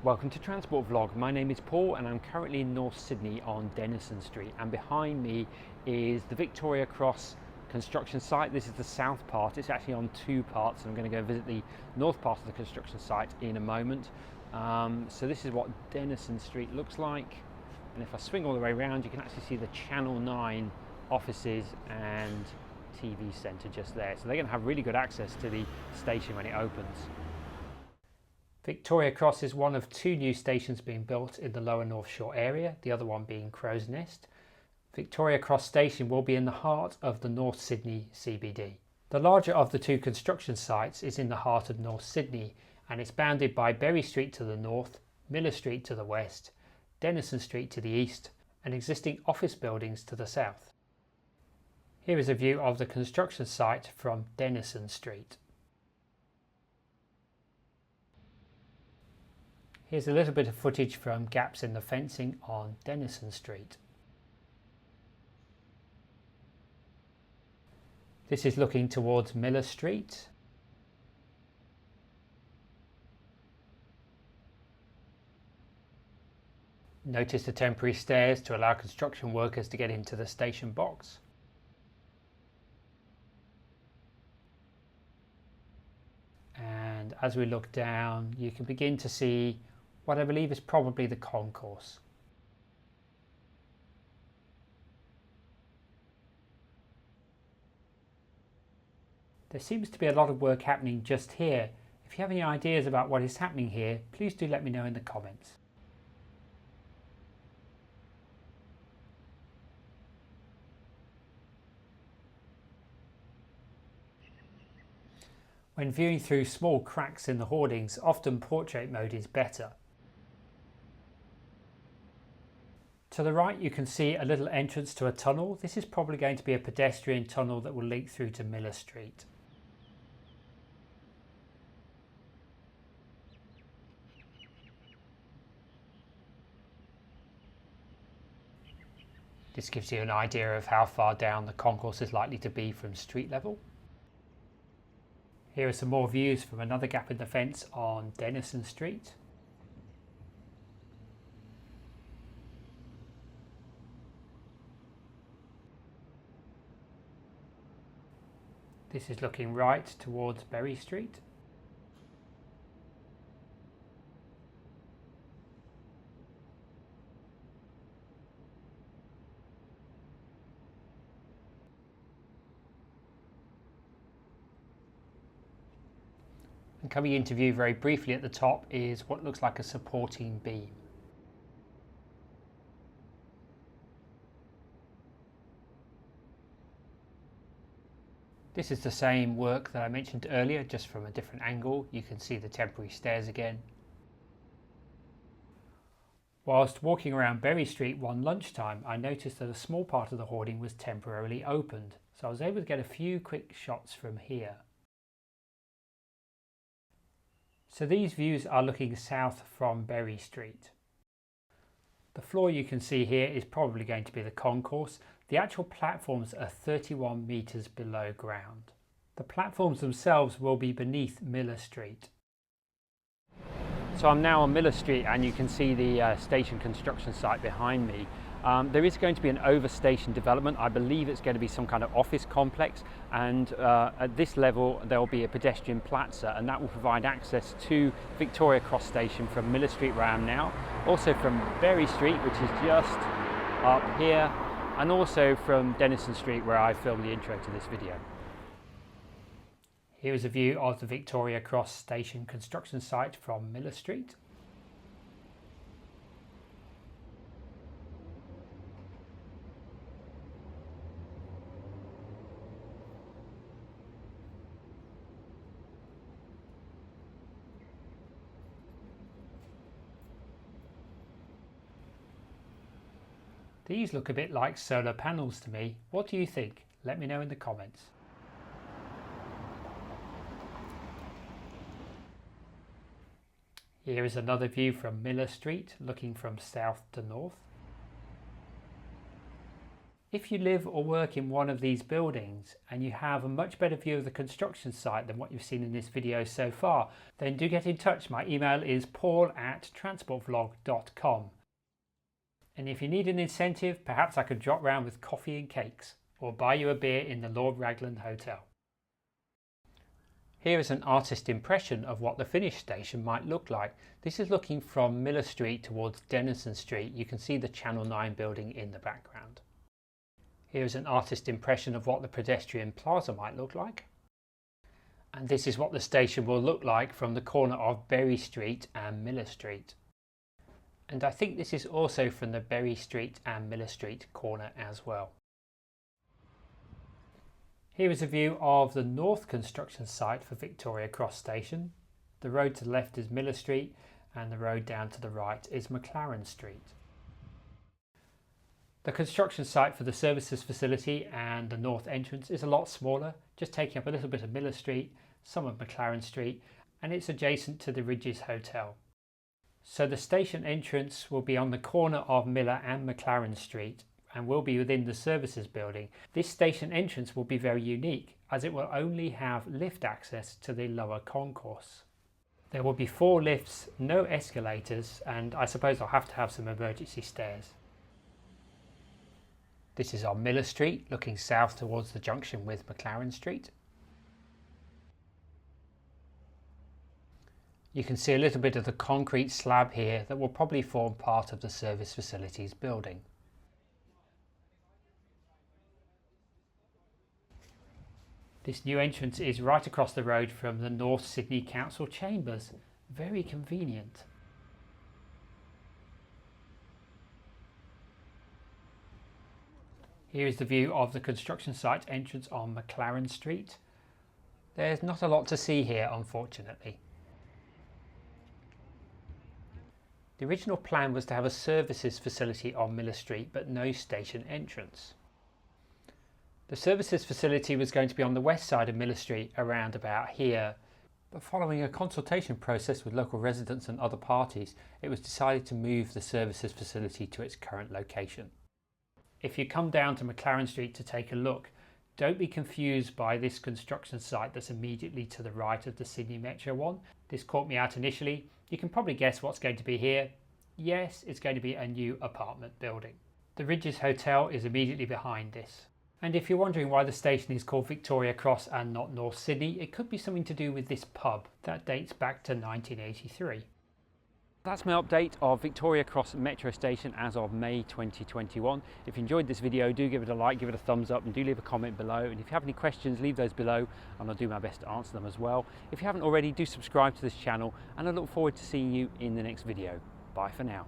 Welcome to Transport Vlog. My name is Paul and I'm currently in North Sydney on Denison Street, and behind me is the Victoria Cross construction site. This is the south part. It's actually on two parts. I'm going to go visit the north part of the construction site in a moment. So this is what Denison Street looks like, and if I swing all the way around you can actually see the Channel 9 offices and TV centre just there. So they're going to have really good access to the station when it opens. Victoria Cross is one of two new stations being built in the lower North Shore area, the other one being Crow's Nest. Victoria Cross station will be in the heart of the North Sydney CBD. The larger of the two construction sites is in the heart of North Sydney, and it's bounded by Berry Street to the north, Miller Street to the west, Denison Street to the east, and existing office buildings to the south. Here is a view of the construction site from Denison Street. Here's a little bit of footage from gaps in the fencing on Denison Street. This is looking towards Miller Street. Notice the temporary stairs to allow construction workers to get into the station box. And as we look down, you can begin to see what I believe is probably the concourse. There seems to be a lot of work happening just here. If you have any ideas about what is happening here, please do let me know in the comments. When viewing through small cracks in the hoardings, often portrait mode is better. To the right you can see a little entrance to a tunnel. This is probably going to be a pedestrian tunnel that will link through to Miller Street. This gives you an idea of how far down the concourse is likely to be from street level. Here are some more views from another gap in the fence on Denison Street. This is looking right towards Berry Street. And coming into view very briefly at the top is what looks like a supporting beam. This is the same work that I mentioned earlier, just from a different angle. You can see the temporary stairs again. Whilst walking around Berry Street one lunchtime, I noticed that a small part of the hoarding was temporarily opened, so I was able to get a few quick shots from here. So these views are looking south from Berry Street. The floor you can see here is probably going to be the concourse. The actual platforms are 31 metres below ground. The platforms themselves will be beneath Miller Street. So I'm now on Miller Street and you can see the station construction site behind me. There is going to be an Overstation development. I believe it's going to be some kind of office complex, and at this level there will be a pedestrian plaza, and that will provide access to Victoria Cross Station from Miller Street where I am now, also from Berry Street, which is just up here, and also from Denison Street where I filmed the intro to this video. Here is a view of the Victoria Cross Station construction site from Miller Street. These look a bit like solar panels to me. What do you think? Let me know in the comments. Here is another view from Miller Street, looking from south to north. If you live or work in one of these buildings and you have a much better view of the construction site than what you've seen in this video so far, then do get in touch. My email is paul@transportvlog.com. And if you need an incentive, perhaps I could drop round with coffee and cakes or buy you a beer in the Lord Raglan Hotel. Here is an artist impression of what the finished station might look like. This is looking from Miller Street towards Denison Street. You can see the Channel 9 building in the background. Here is an artist impression of what the pedestrian plaza might look like. And this is what the station will look like from the corner of Berry Street and Miller Street. And I think this is also from the Berry Street and Miller Street corner as well. Here is a view of the north construction site for Victoria Cross Station. The road to the left is Miller Street and the road down to the right is McLaren Street. The construction site for the services facility and the north entrance is a lot smaller, just taking up a little bit of Miller Street, some of McLaren Street, and it's adjacent to the Ridges Hotel. So the station entrance will be on the corner of Miller and McLaren Street and will be within the services building. This station entrance will be very unique as it will only have lift access to the lower concourse. There will be 4 lifts, no escalators, and I suppose I'll have to have some emergency stairs. This is on Miller Street, looking south towards the junction with McLaren Street. You can see a little bit of the concrete slab here that will probably form part of the service facilities building. This new entrance is right across the road from the North Sydney Council Chambers. Very convenient. Here is the view of the construction site entrance on McLaren Street. There's not a lot to see here, unfortunately. The original plan was to have a services facility on Miller Street, but no station entrance. The services facility was going to be on the west side of Miller Street, around about here, but following a consultation process with local residents and other parties, it was decided to move the services facility to its current location. If you come down to McLaren Street to take a look, don't be confused by this construction site that's immediately to the right of the Sydney Metro one. This caught me out initially. You can probably guess what's going to be here. Yes, it's going to be a new apartment building. The Ridges Hotel is immediately behind this. And if you're wondering why the station is called Victoria Cross and not North Sydney, it could be something to do with this pub that dates back to 1983. That's my update of Victoria Cross Metro Station as of May 2021. If you enjoyed this video, do give it a like, give it a thumbs up, and do leave a comment below. And if you have any questions, leave those below and I'll do my best to answer them as well. If you haven't already, do subscribe to this channel and I look forward to seeing you in the next video. Bye for now.